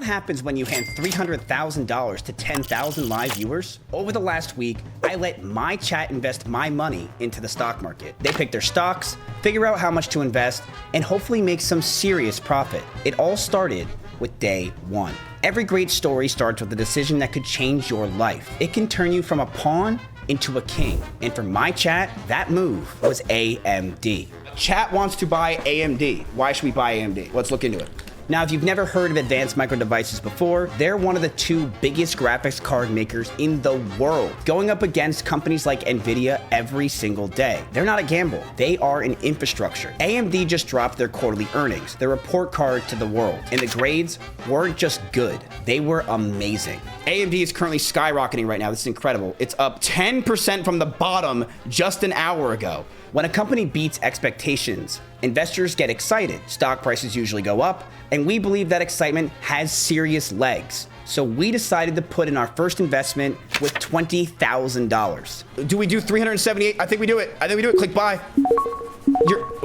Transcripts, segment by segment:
what happens when you hand $300,000 to 10,000 live viewers? Over the last week, I let my chat invest my money into the stock market. They pick their stocks, figure out how much to invest, and hopefully make some serious profit. It all started with day one. Every great story starts with a decision that could change your life. It can turn you from a pawn into a king. And for my chat, that move was AMD. Chat wants to buy AMD. Why should we buy AMD? Let's look into it. Now, if you've never heard of Advanced Micro Devices before, they're one of the two biggest graphics card makers in the world, going up against companies like NVIDIA every single day. They're not a gamble. They are an infrastructure. AMD just dropped their quarterly earnings, their report card to the world, and the grades weren't just good. They were amazing. AMD is currently skyrocketing right now. This is incredible. It's up 10% from the bottom just an hour ago. When a company beats expectations, investors get excited. Stock prices usually go up, and we believe that excitement has serious legs. So we decided to put in our first investment with $20,000. Do we do 378? I think we do it. Click buy.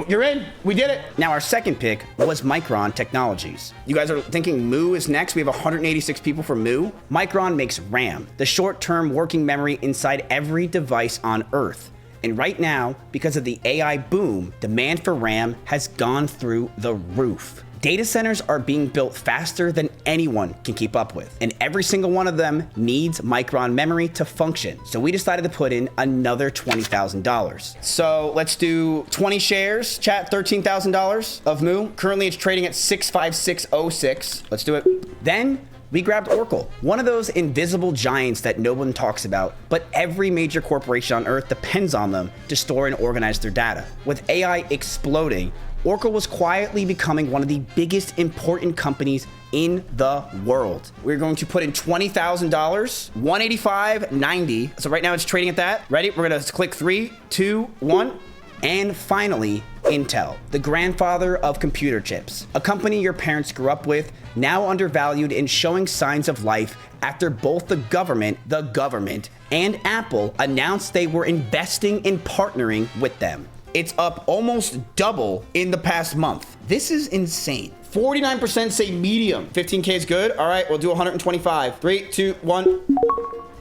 You're in. We did it. Now, our second pick was Micron Technologies. You guys are thinking Mu is next. We have 186 people for Mu. Micron makes RAM, the short-term working memory inside every device on Earth. And right now, because of the AI boom, demand for RAM has gone through the roof. Data centers are being built faster than anyone can keep up with, and every single one of them needs Micron memory to function. So we decided to put in another $20,000. So let's do 20 shares, chat, $13,000 of Mu. Currently it's trading at 65606. Let's do it. Then we grabbed Oracle, one of those invisible giants that no one talks about, but every major corporation on Earth depends on them to store and organize their data. With AI exploding, Oracle was quietly becoming one of the biggest important companies in the world. We're going to put in $20,000, $185.90. So right now it's trading at that. Ready? We're gonna click 3, 2, 1. And finally, Intel, the grandfather of computer chips, a company your parents grew up with, now undervalued and showing signs of life after both the government, and Apple announced they were investing in partnering with them. It's up almost double in the past month. This is insane. 49% say medium. 15K is good. All right, we'll do 125. 3, 2, 1.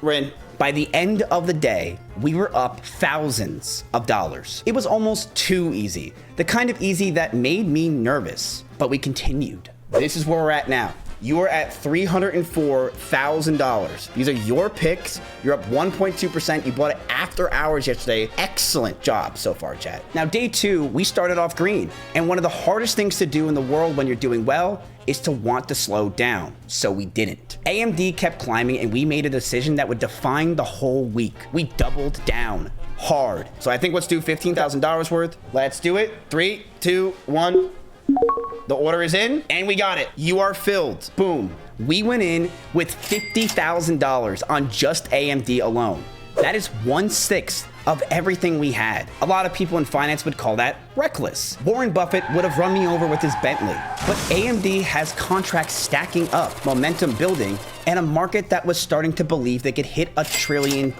We're in. By the end of the day, we were up thousands of dollars. It was almost too easy. The kind of easy that made me nervous, but we continued. This is where we're at now. You are at $304,000. These are your picks. You're up 1.2%. You bought it after hours yesterday. Excellent job so far, chat. Now, day two, we started off green. And one of the hardest things to do in the world when you're doing well is to want to slow down. So we didn't. AMD kept climbing and we made a decision that would define the whole week. We doubled down hard. So I think let's do $15,000 worth. Let's do it. 3, 2, 1. The order is in, and we got it. You are filled. Boom. We went in with $50,000 on just AMD alone. That is 1/6 of everything we had. A lot of people in finance would call that reckless. Warren Buffett would have run me over with his Bentley. But AMD has contracts stacking up, momentum building, and a market that was starting to believe they could hit $1 trillion.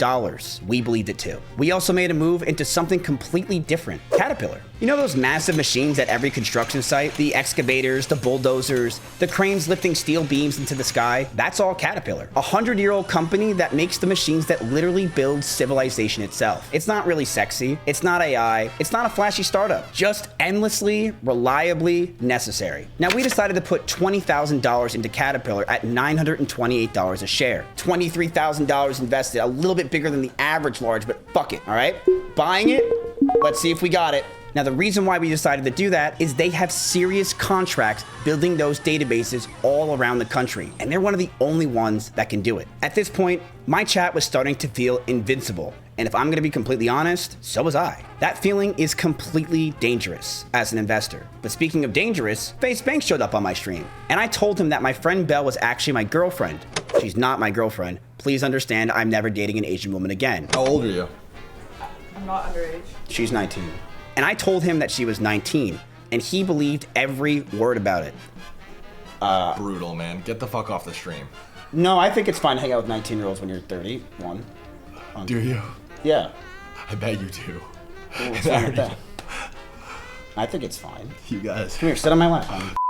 We believed it too. We also made a move into something completely different. Caterpillar. You know those massive machines at every construction site? The excavators, the bulldozers, the cranes lifting steel beams into the sky? That's all Caterpillar. A 100-year-old company that makes the machines that literally build civilization itself. It's not really sexy. It's not AI. It's not a flashy startup. Just endlessly, reliably necessary. Now, we decided to put $20,000 into Caterpillar at $928 a share. $23,000 invested, a little bit bigger than the average large, but fuck it, all right? Buying it, let's see if we got it. Now, the reason why we decided to do that is they have serious contracts building those databases all around the country, and they're one of the only ones that can do it. At this point, my chat was starting to feel invincible, and if I'm gonna be completely honest, so was I. That feeling is completely dangerous as an investor. But speaking of dangerous, Face Bank showed up on my stream, and I told him that my friend Belle was actually my girlfriend. She's not my girlfriend. Please understand, I'm never dating an Asian woman again. How old are you? I'm not underage. She's 19. And I told him that she was 19, and he believed every word about it. Brutal, man. Get the fuck off the stream. No, I think it's fine to hang out with 19-year-olds when you're 31. Do you? Yeah. I bet you do. What's wrong with that? I think it's fine. You guys. Come here, sit on my lap.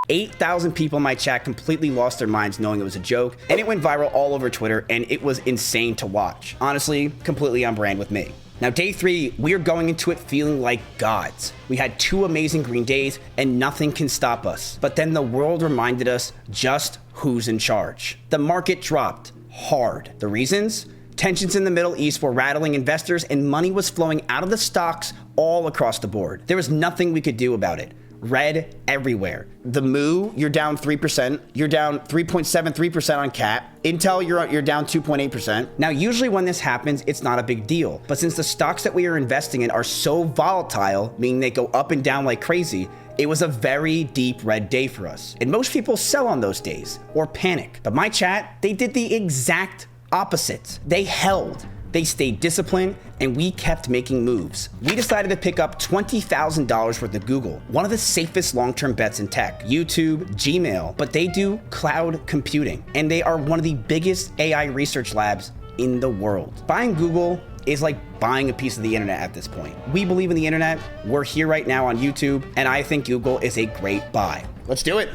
8,000 people in my chat completely lost their minds knowing it was a joke, and it went viral all over Twitter, and it was insane to watch. Honestly, completely on brand with me. Now, day 3, we are going into it feeling like gods. We had 2 amazing green days, and nothing can stop us. But then the world reminded us just who's in charge. The market dropped hard. The reasons? Tensions in the Middle East were rattling investors, and money was flowing out of the stocks all across the board. There was nothing we could do about it. Red everywhere. The Moo, you're down 3%. You're down 3.73% on CAT. Intel, you're down 2.8%. Now, usually when this happens, it's not a big deal. But since the stocks that we are investing in are so volatile, meaning they go up and down like crazy, it was a very deep red day for us. And most people sell on those days or panic. But my chat, they did the exact opposite. They held. They stayed disciplined, and we kept making moves. We decided to pick up $20,000 worth of Google, one of the safest long-term bets in tech, YouTube, Gmail, but they do cloud computing, and they are one of the biggest AI research labs in the world. Buying Google is like buying a piece of the internet at this point. We believe in the internet. We're here right now on YouTube, and I think Google is a great buy. Let's do it.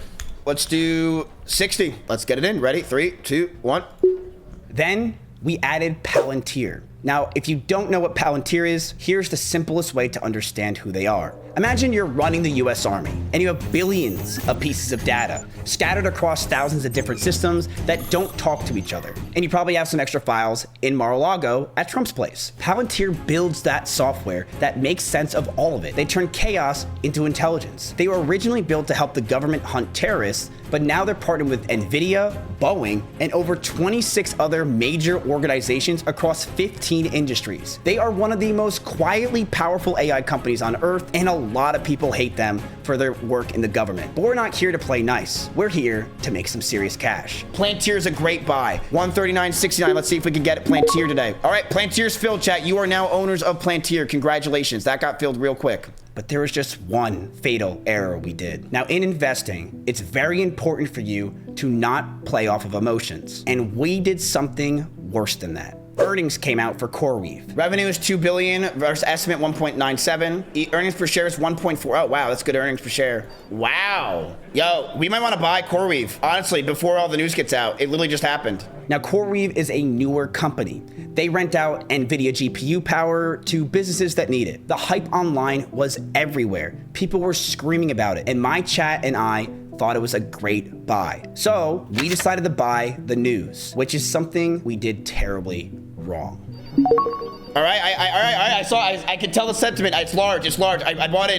Let's do 60. Let's get it in. Ready? 3, 2, 1. Then we added Palantir. Now, if you don't know what Palantir is, here's the simplest way to understand who they are. Imagine you're running the US Army and you have billions of pieces of data scattered across thousands of different systems that don't talk to each other. And you probably have some extra files in Mar-a-Lago at Trump's place. Palantir builds that software that makes sense of all of it. They turn chaos into intelligence. They were originally built to help the government hunt terrorists, but now they're partnered with NVIDIA, Boeing, and over 26 other major organizations across 15 industries. They are one of the most quietly powerful AI companies on earth, and a lot of people hate them for their work in the government. But we're not here to play nice. We're here to make some serious cash. Palantir is a great buy. 139.69. Let's see if we can get Palantir today. All right, Palantir's filled, chat. You are now owners of Palantir. Congratulations. That got filled real quick. But there was just one fatal error we did. Now, in investing, it's very important for you to not play off of emotions. And we did something worse than that. Earnings came out for CoreWeave. Revenue is $2 billion versus estimate 1.97. Earnings per share is 1.4. Oh, wow, that's good earnings per share. Wow. Yo, we might want to buy CoreWeave. Honestly, before all the news gets out, it literally just happened. Now, CoreWeave is a newer company. They rent out NVIDIA GPU power to businesses that need it. The hype online was everywhere. People were screaming about it, and my chat and I thought it was a great buy. So we decided to buy the news, which is something we did terribly wrong. All right, I could tell the sentiment. It's large. I bought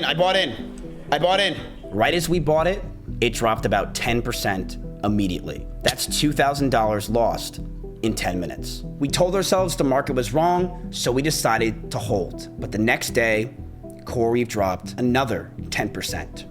in. Right as we bought it, it dropped about 10% immediately. That's $2,000 lost in 10 minutes. We told ourselves the market was wrong, so we decided to hold. But the next day, CoreWeave dropped another 10%.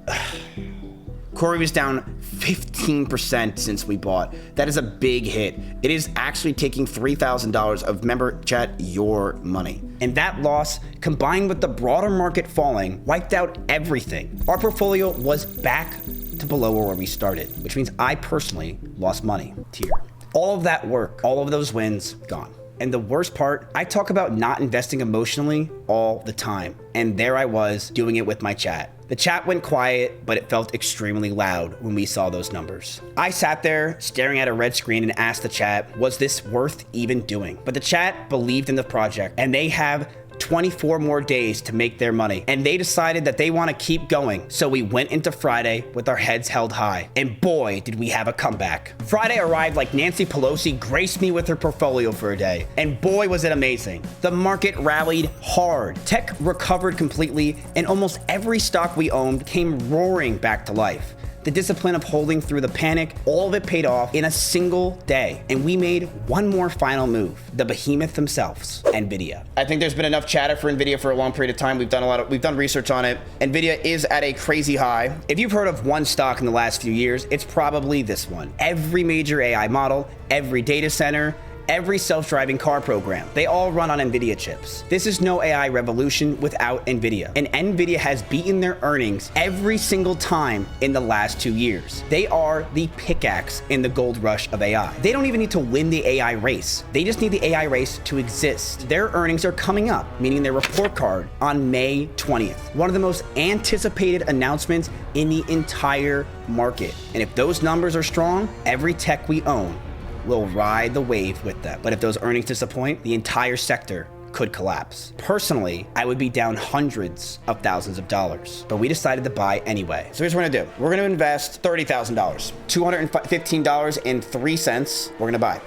CoreWeave is down 15% since we bought. That is a big hit. It is actually taking $3,000 of member chat your money. And that loss, combined with the broader market falling, wiped out everything. Our portfolio was back to below where we started, which means I personally lost money here. All of that work, all of those wins, gone. And the worst part, I talk about not investing emotionally all the time. And there I was doing it with my chat. The chat went quiet, but it felt extremely loud when we saw those numbers. I sat there staring at a red screen and asked the chat, was this worth even doing? But the chat believed in the project, and they have 24 more days to make their money, and they decided that they want to keep going. So we went into Friday with our heads held high, and boy, did we have a comeback. Friday arrived like Nancy Pelosi graced me with her portfolio for a day, and boy, was it amazing. The market rallied hard. Tech recovered completely, and almost every stock we owned came roaring back to life. The discipline of holding through the panic, all of it paid off in a single day. And we made one more final move, the behemoth themselves, NVIDIA. I think there's been enough chatter for NVIDIA for a long period of time. We've done research on it. NVIDIA is at a crazy high. If you've heard of one stock in the last few years, it's probably this one. Every major AI model, every data center, every self-driving car program. They all run on NVIDIA chips. This is no AI revolution without NVIDIA. And NVIDIA has beaten their earnings every single time in the last 2 years. They are the pickaxe in the gold rush of AI. They don't even need to win the AI race. They just need the AI race to exist. Their earnings are coming up, meaning their report card, on May 20th. One of the most anticipated announcements in the entire market. And if those numbers are strong, every tech we own will ride the wave with them. But if those earnings disappoint, the entire sector could collapse. Personally, I would be down hundreds of thousands of dollars, but we decided to buy anyway. So here's what we're gonna do. We're gonna invest $30,000, $215.03. We're gonna buy.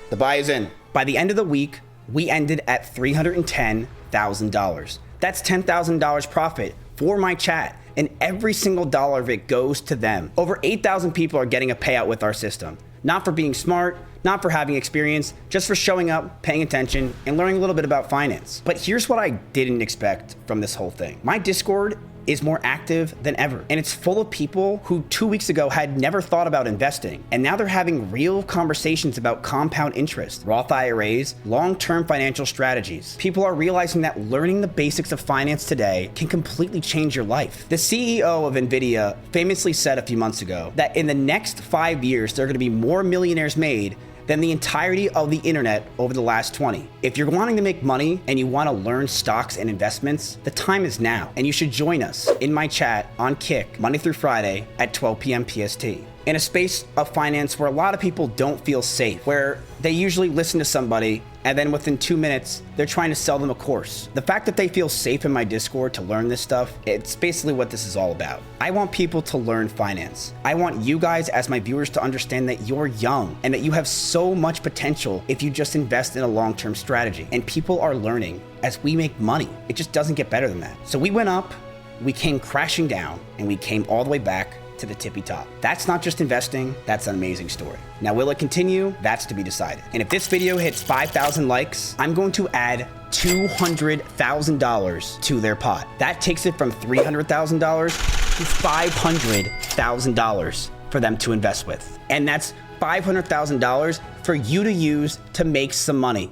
The buy is in. By the end of the week, we ended at $310,000. That's $10,000 profit for my chat, and every single dollar of it goes to them. Over 8,000 people are getting a payout with our system. Not for being smart, not for having experience, just for showing up, paying attention, and learning a little bit about finance. But here's what I didn't expect from this whole thing. My Discord is more active than ever, and it's full of people who 2 weeks ago had never thought about investing, and now they're having real conversations about compound interest, Roth IRAs, long-term financial strategies. People are realizing that learning the basics of finance today can completely change your life. The CEO of NVIDIA famously said a few months ago that in the next 5 years, there are gonna be more millionaires made than the entirety of the internet over the last 20. If you're wanting to make money and you want to learn stocks and investments, the time is now, and you should join us in my chat on Kick Monday through Friday at 12 p.m. PST. In a space of finance where a lot of people don't feel safe, where they usually listen to somebody and then within 2 minutes, they're trying to sell them a course. The fact that they feel safe in my Discord to learn this stuff, it's basically what this is all about. I want people to learn finance. I want you guys as my viewers to understand that you're young and that you have so much potential if you just invest in a long-term strategy. And people are learning as we make money. It just doesn't get better than that. So we went up, we came crashing down, and we came all the way back to the tippy top. That's not just investing, that's an amazing story. Now, will it continue? That's to be decided. And if this video hits 5,000 likes, I'm going to add $200,000 to their pot. That takes it from $300,000 to $500,000 for them to invest with. And that's $500,000 for you to use to make some money.